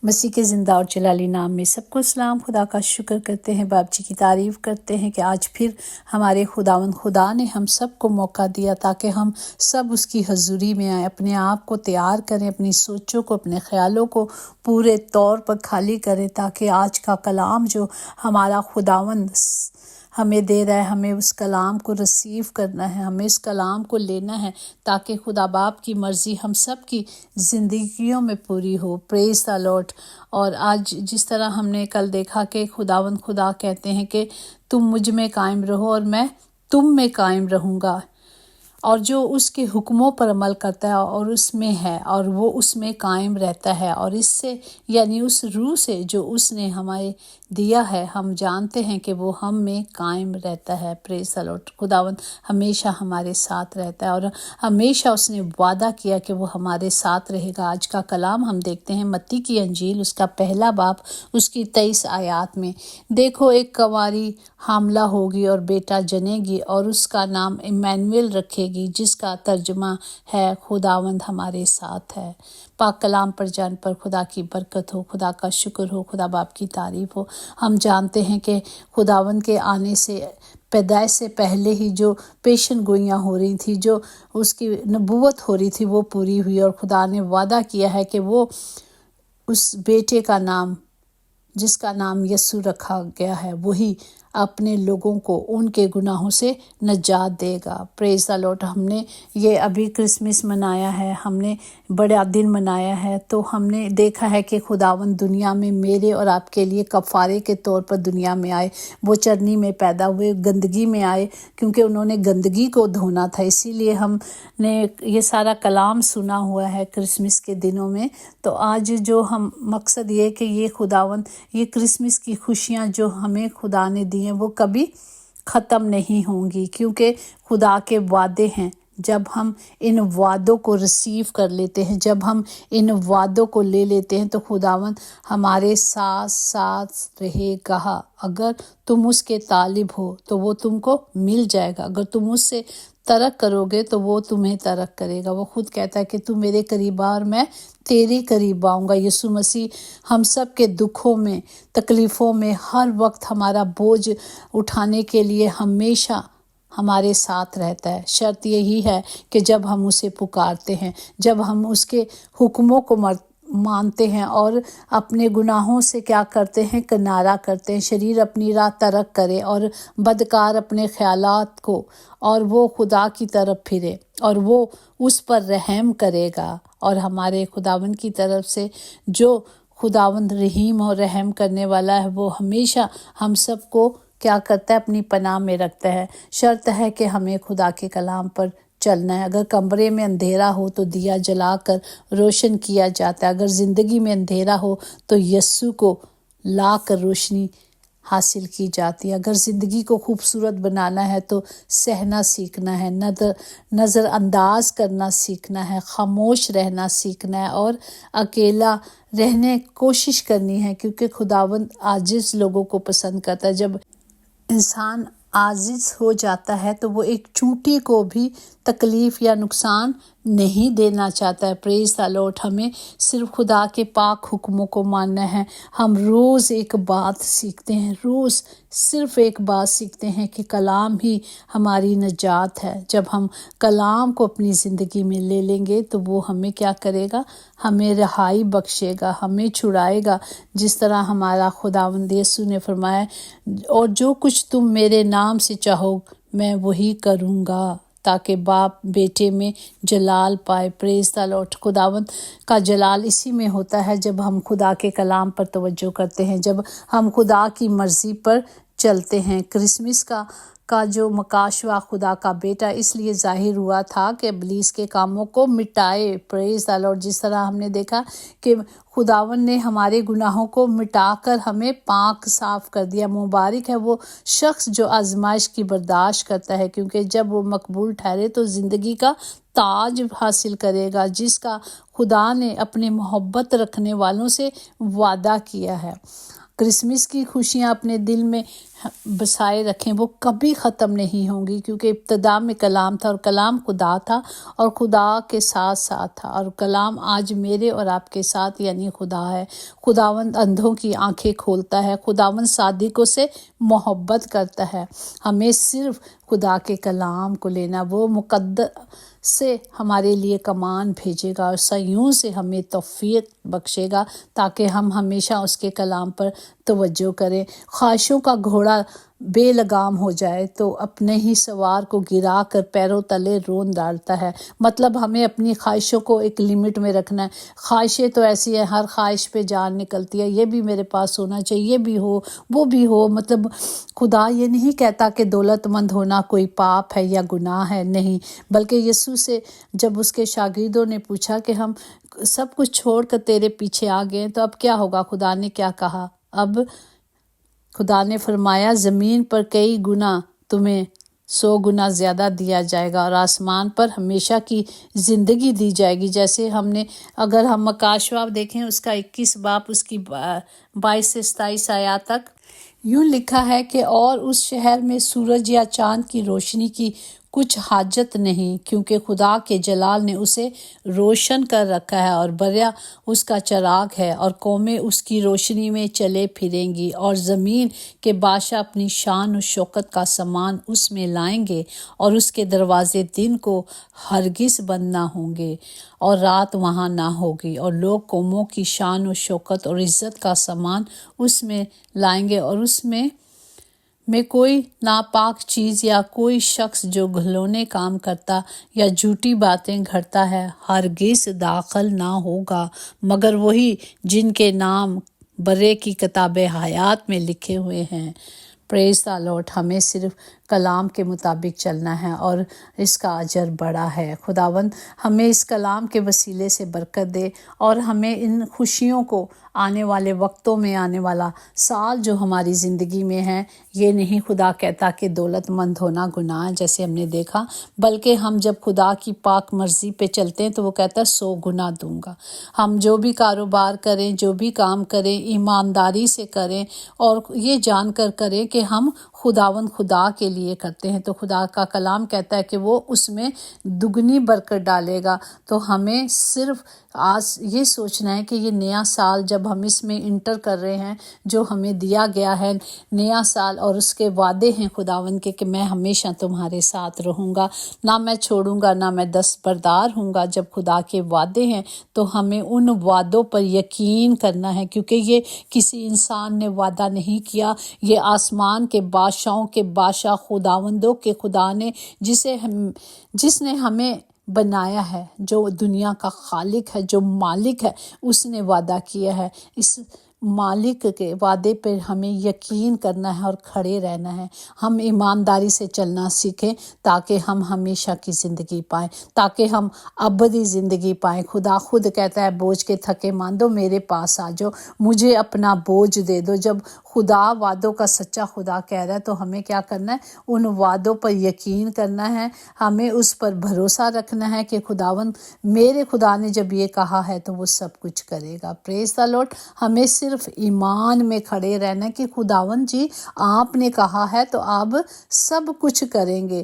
مسیح کے زندہ اور جلالی نام میں سب کو سلام۔ خدا کا شکر کرتے ہیں، باپ جی کی تعریف کرتے ہیں کہ آج پھر ہمارے خداوند خدا نے ہم سب کو موقع دیا تاکہ ہم سب اس کی حضوری میں آئیں، اپنے آپ کو تیار کریں، اپنی سوچوں کو، اپنے خیالوں کو پورے طور پر خالی کریں، تاکہ آج کا کلام جو ہمارا خداوند ہمیں دے رہا ہے، ہمیں اس کلام کو ریسیو کرنا ہے، ہمیں اس کلام کو لینا ہے تاکہ خدا باپ کی مرضی ہم سب کی زندگیوں میں پوری ہو۔ پریز دی لارڈ۔ اور آج جس طرح ہم نے کل دیکھا کہ خداوند خدا کہتے ہیں کہ تم مجھ میں قائم رہو اور میں تم میں قائم رہوں گا، اور جو اس کے حکموں پر عمل کرتا ہے اور اس میں ہے اور وہ اس میں قائم رہتا ہے، اور اس سے یعنی اس روح سے جو اس نے ہمیں دیا ہے، ہم جانتے ہیں کہ وہ ہم میں قائم رہتا ہے۔ پریز دی لارڈ۔ خداوند ہمیشہ ہمارے ساتھ رہتا ہے اور ہمیشہ اس نے وعدہ کیا کہ وہ ہمارے ساتھ رہے گا۔ آج کا کلام ہم دیکھتے ہیں متی کی انجیل، اس کا پہلا باب، اس کی 23 آیات میں۔ دیکھو، ایک کنواری حاملہ ہوگی اور بیٹا جنے گی اور اس کا نام ایمانویل رکھے گی، جس کا ترجمہ ہے خداوند ہمارے ساتھ ہے۔ پاک کلام پر جان پر خدا کی برکت ہو، خدا کا شکر ہو، خدا باپ کی تعریف ہو۔ ہم جانتے ہیں کہ خداوند کے آنے سے پیدائش سے پہلے ہی جو پیشن گوئیاں ہو رہی تھی، جو اس کی نبوت ہو رہی تھی، وہ پوری ہوئی، اور خدا نے وعدہ کیا ہے کہ وہ اس بیٹے کا نام، جس کا نام یسوع رکھا گیا ہے، وہی اپنے لوگوں کو ان کے گناہوں سے نجات دے گا۔ پریز دی لارڈ۔ ہم نے یہ ابھی کرسمس منایا ہے، ہم نے بڑا دن منایا ہے، تو ہم نے دیکھا ہے کہ خداوند دنیا میں میرے اور آپ کے لیے کفارے کے طور پر دنیا میں آئے۔ وہ چرنی میں پیدا ہوئے، گندگی میں آئے، کیونکہ انہوں نے گندگی کو دھونا تھا۔ اسی لیے ہم نے یہ سارا کلام سنا ہوا ہے کرسمس کے دنوں میں۔ تو آج جو ہم مقصد یہ کہ یہ خداوند، یہ کرسمس کی خوشیاں جو ہمیں خدا نے دی ہیں، وہ کبھی ختم نہیں ہوں گی، کیونکہ خدا کے وعدے ہیں۔ جب ہم ان وعدوں کو ریسیو کر لیتے ہیں، جب ہم ان وعدوں کو لے لیتے ہیں، تو خداوند ہمارے ساتھ ساتھ رہے گا۔ اگر تم اس کے طالب ہو تو وہ تم کو مل جائے گا، اگر تم اس سے ترک کرو گے تو وہ تمہیں ترک کرے گا۔ وہ خود کہتا ہے کہ تو میرے قریب آ اور میں تیرے قریب آؤں گا۔ یسوع مسیح ہم سب کے دکھوں میں، تکلیفوں میں، ہر وقت ہمارا بوجھ اٹھانے کے لیے ہمیشہ ہمارے ساتھ رہتا ہے۔ شرط یہی ہے کہ جب ہم اسے پکارتے ہیں، جب ہم اس کے حکموں کو مانتے ہیں اور اپنے گناہوں سے کیا کرتے ہیں، کنارہ کرتے ہیں، شریر اپنی راہ ترک کرے اور بدکار اپنے خیالات کو، اور وہ خدا کی طرف پھرے، اور وہ اس پر رحم کرے گا۔ اور ہمارے خداوند کی طرف سے جو خداوند رحیم اور رحم کرنے والا ہے، وہ ہمیشہ ہم سب کو کیا کرتا ہے، اپنی پناہ میں رکھتا ہے۔ شرط ہے کہ ہمیں خدا کے کلام پر چلنا ہے۔ اگر کمرے میں اندھیرا ہو تو دیا جلا کر روشن کیا جاتا ہے، اگر زندگی میں اندھیرا ہو تو یسوع کو لا کر روشنی حاصل کی جاتی ہے۔ اگر زندگی کو خوبصورت بنانا ہے تو سہنا سیکھنا ہے، نظر انداز کرنا سیکھنا ہے، خاموش رہنا سیکھنا ہے، اور اکیلا رہنے کوشش کرنی ہے، کیونکہ خداوند عاجز لوگوں کو پسند کرتا ہے۔ جب انسان عاجز ہو جاتا ہے تو وہ ایک چونٹی کو بھی تکلیف یا نقصان نہیں دینا چاہتا ہے۔ پریز دی لارڈ۔ ہمیں صرف خدا کے پاک حکموں کو ماننا ہے۔ ہم روز ایک بات سیکھتے ہیں، روز صرف ایک بات سیکھتے ہیں کہ کلام ہی ہماری نجات ہے۔ جب ہم کلام کو اپنی زندگی میں لے لیں گے تو وہ ہمیں کیا کرے گا، ہمیں رہائی بخشے گا، ہمیں چھڑائے گا، جس طرح ہمارا خداوند یسوع نے فرمایا، اور جو کچھ تم میرے نام سے چاہو میں وہی کروں گا، تاکہ باپ بیٹے میں جلال پائے۔ پریز دی لارڈ۔ خداوند کا جلال اسی میں ہوتا ہے جب ہم خدا کے کلام پر توجہ کرتے ہیں، جب ہم خدا کی مرضی پر چلتے ہیں۔ کرسمس کا جو مکاشوہ خدا کا بیٹا اس لیے ظاہر ہوا تھا کہ ابلیس کے کاموں کو مٹائے۔ پریز دی لارڈ۔ جس طرح ہم نے دیکھا کہ خداوند نے ہمارے گناہوں کو مٹا کر ہمیں پاک صاف کر دیا۔ مبارک ہے وہ شخص جو آزمائش کی برداشت کرتا ہے، کیونکہ جب وہ مقبول ٹھہرے تو زندگی کا تاج حاصل کرے گا، جس کا خدا نے اپنے محبت رکھنے والوں سے وعدہ کیا ہے۔ کرسمس کی خوشیاں اپنے دل میں بسائے رکھیں وہ کبھی ختم نہیں ہوں گی، کیونکہ ابتدا میں کلام تھا اور کلام خدا تھا اور خدا کے ساتھ ساتھ تھا، اور کلام آج میرے اور آپ کے ساتھ یعنی خدا ہے۔ خداوند اندھوں کی آنکھیں کھولتا ہے، خداوند صادقوں سے محبت کرتا ہے۔ ہمیں صرف خدا کے کلام کو لینا، وہ مقدس سے ہمارے لیے کمان بھیجے گا اور صیون سے ہمیں توفیق بخشے گا تاکہ ہم ہمیشہ اس کے کلام پر توجہ کریں۔ خواہشوں کا گھوڑا بے لگام ہو جائے تو اپنے ہی سوار کو گرا کر پیروں تلے رون ڈالتا ہے۔ مطلب ہمیں اپنی خواہشوں کو ایک لمٹ میں رکھنا ہے۔ خواہشیں تو ایسی ہیں، ہر خواہش پہ جان نکلتی ہے، یہ بھی میرے پاس ہونا چاہیے، یہ بھی ہو وہ بھی ہو۔ مطلب خدا یہ نہیں کہتا کہ دولت مند ہونا کوئی پاپ ہے یا گناہ ہے، نہیں، بلکہ یسوع سے جب اس کے شاگردوں نے پوچھا کہ ہم سب کچھ چھوڑ کر تیرے پیچھے آ گئے تو اب کیا ہوگا، خدا نے کیا کہا؟ اب خدا نے فرمایا زمین پر کئی گنا تمہیں 100 گنا زیادہ دیا جائے گا اور آسمان پر ہمیشہ کی زندگی دی جائے گی۔ جیسے ہم نے اگر ہم مکاشوہ دیکھیں اس کا 21 باب اس کی 22 سے 27 آیات تک یوں لکھا ہے کہ اور اس شہر میں سورج یا چاند کی روشنی کی کچھ حاجت نہیں، کیونکہ خدا کے جلال نے اسے روشن کر رکھا ہے اور بریا اس کا چراغ ہے، اور قومیں اس کی روشنی میں چلے پھریں گی، اور زمین کے بادشاہ اپنی شان و شوکت کا سامان اس میں لائیں گے، اور اس کے دروازے دن کو ہرگز بند نہ ہوں گے اور رات وہاں نہ ہوگی، اور لوگ قوموں کی شان و شوکت اور عزت کا سامان اس میں لائیں گے، اور اس میں کوئی ناپاک چیز یا کوئی شخص جو گھلونے کام کرتا یا جھوٹی باتیں گھڑتا ہے ہرگز داخل نہ ہوگا، مگر وہی جن کے نام برے کی کتاب حیات میں لکھے ہوئے ہیں۔ پریز دی لارڈ۔ ہمیں صرف کلام کے مطابق چلنا ہے اور اس کا اجر بڑا ہے۔ خداوند ہمیں اس کلام کے وسیلے سے برکت دے اور ہمیں ان خوشیوں کو آنے والے وقتوں میں، آنے والا سال جو ہماری زندگی میں ہے، یہ نہیں خدا کہتا کہ دولت مند ہونا گناہ ہے جیسے ہم نے دیکھا، بلکہ ہم جب خدا کی پاک مرضی پہ چلتے ہیں تو وہ کہتا ہے 100 گنا دوں گا۔ ہم جو بھی کاروبار کریں، جو بھی کام کریں، ایمانداری سے کریں اور یہ جان کر کریں کہ ہم خداوند خدا کے لیے کرتے ہیں، تو خدا کا کلام کہتا ہے کہ وہ اس میں دگنی برکت ڈالے گا۔ تو ہمیں صرف آج یہ سوچنا ہے کہ یہ نیا سال جب ہم اس میں انٹر کر رہے ہیں، جو ہمیں دیا گیا ہے نیا سال، اور اس کے وعدے ہیں خداوند کے کہ میں ہمیشہ تمہارے ساتھ رہوں گا، نہ میں چھوڑوں گا، نہ میں دستبردار ہوں گا۔ جب خدا کے وعدے ہیں تو ہمیں ان وعدوں پر یقین کرنا ہے، کیونکہ یہ کسی انسان نے وعدہ نہیں کیا، یہ آسمان کے بادشاہوں کے بادشاہ خداوندوں کے خدا نے جس نے ہمیں بنایا ہے، جو دنیا کا خالق ہے، جو مالک ہے، اس نے وعدہ کیا ہے۔ اس مالک کے وعدے پر ہمیں یقین کرنا ہے اور کھڑے رہنا ہے۔ ہم ایمانداری سے چلنا سیکھیں تاکہ ہم ہمیشہ کی زندگی پائیں، تاکہ ہم ابدی زندگی پائیں۔ خدا خود کہتا ہے بوجھ کے تھکے ماندو میرے پاس آ جاؤ، مجھے اپنا بوجھ دے دو۔ جب خدا وعدوں کا سچا خدا کہہ رہا ہے تو ہمیں کیا کرنا ہے؟ ان وعدوں پر یقین کرنا ہے، ہمیں اس پر بھروسہ رکھنا ہے کہ خداوند میرے خدا نے جب یہ کہا ہے تو وہ سب کچھ کرے گا۔ پریز دی لارڈ۔ ہمیں صرف ایمان میں کھڑے رہنا ہے کہ خداوند جی آپ نے کہا ہے تو آپ سب کچھ کریں گے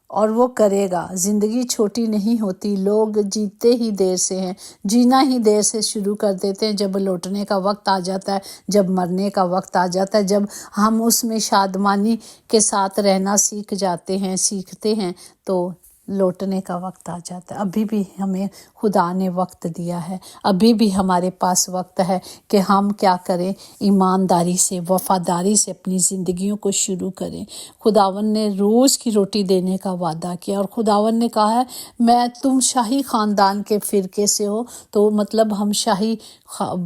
اور وہ کرے گا۔ زندگی چھوٹی نہیں ہوتی، لوگ جیتے ہی دیر سے ہیں، جینا ہی دیر سے شروع کر دیتے ہیں۔ جب لوٹنے کا وقت آ جاتا ہے، جب مرنے کا وقت آ جاتا ہے، جب ہم اس میں شادمانی کے ساتھ رہنا سیکھتے ہیں تو لوٹنے کا وقت آ جاتا ہے۔ ابھی بھی ہمیں خدا نے وقت دیا ہے، ابھی بھی ہمارے پاس وقت ہے کہ ہم کیا کریں؟ ایمانداری سے، وفاداری سے اپنی زندگیوں کو شروع کریں۔ خداوند نے روز کی روٹی دینے کا وعدہ کیا، اور خداوند نے کہا ہے میں تم شاہی خاندان کے فرقے سے ہو، تو مطلب ہم شاہی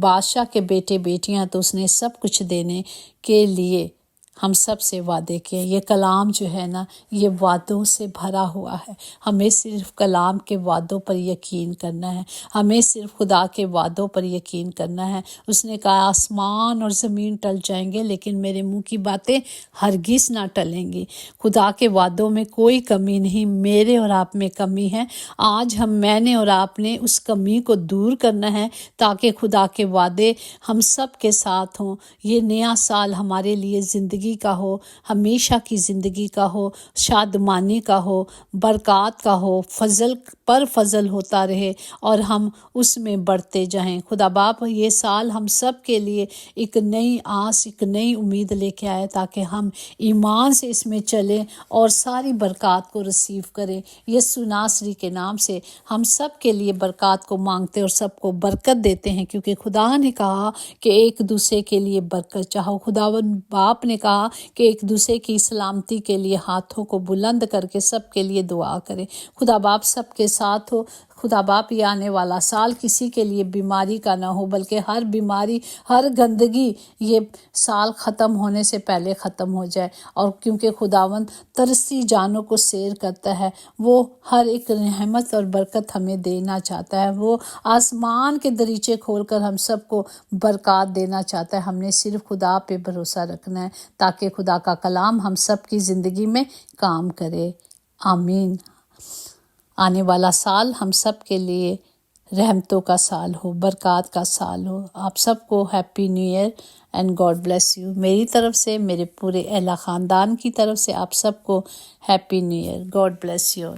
بادشاہ کے بیٹے بیٹیاں، تو اس نے سب کچھ دینے کے لیے ہم سب سے وعدے کیے۔ یہ کلام جو ہے نا، یہ وعدوں سے بھرا ہوا ہے۔ ہمیں صرف کلام کے وعدوں پر یقین کرنا ہے، ہمیں صرف خدا کے وعدوں پر یقین کرنا ہے۔ اس نے کہا آسمان اور زمین ٹل جائیں گے لیکن میرے منہ کی باتیں ہرگز نہ ٹلیں گی۔ خدا کے وعدوں میں کوئی کمی نہیں، میرے اور آپ میں کمی ہے۔ آج میں نے اور آپ نے اس کمی کو دور کرنا ہے تاکہ خدا کے وعدے ہم سب کے ساتھ ہوں۔ یہ نیا سال ہمارے لیے زندگی زندگی کا ہو، ہمیشہ کی زندگی کا ہو، شادمانی کا ہو، برکات کا ہو، فضل پر فضل ہوتا رہے اور ہم اس میں بڑھتے جائیں۔ خدا باپ یہ سال ہم سب کے لیے ایک نئی آس، ایک نئی امید لے کے آئے تاکہ ہم ایمان سے اس میں چلیں اور ساری برکات کو ریسیو کریں۔ یسوع ناصری کے نام سے ہم سب کے لیے برکات کو مانگتے اور سب کو برکت دیتے ہیں، کیونکہ خدا نے کہا کہ ایک دوسرے کے لیے برکت چاہو۔ خداوند باپ نے کہا کہ ایک دوسرے کی سلامتی کے لیے ہاتھوں کو بلند کر کے سب کے لیے دعا کریں۔ خدا باپ سب کے ساتھ ہو۔ خدا باپ یہ آنے والا سال کسی کے لیے بیماری کا نہ ہو، بلکہ ہر بیماری، ہر گندگی یہ سال ختم ہونے سے پہلے ختم ہو جائے۔ اور کیونکہ خداوند ترسی جانوں کو سیر کرتا ہے، وہ ہر ایک رحمت اور برکت ہمیں دینا چاہتا ہے۔ وہ آسمان کے دریچے کھول کر ہم سب کو برکات دینا چاہتا ہے۔ ہم نے صرف خدا پہ بھروسہ رکھنا ہے تاکہ خدا کا کلام ہم سب کی زندگی میں کام کرے۔ آمین۔ آنے والا سال ہم سب کے لیے رحمتوں کا سال ہو، برکات کا سال ہو۔ آپ سب کو happy new year and God bless you. میری طرف سے، میرے پورے اہل خاندان کی طرف سے آپ سب کو happy new year. God bless you.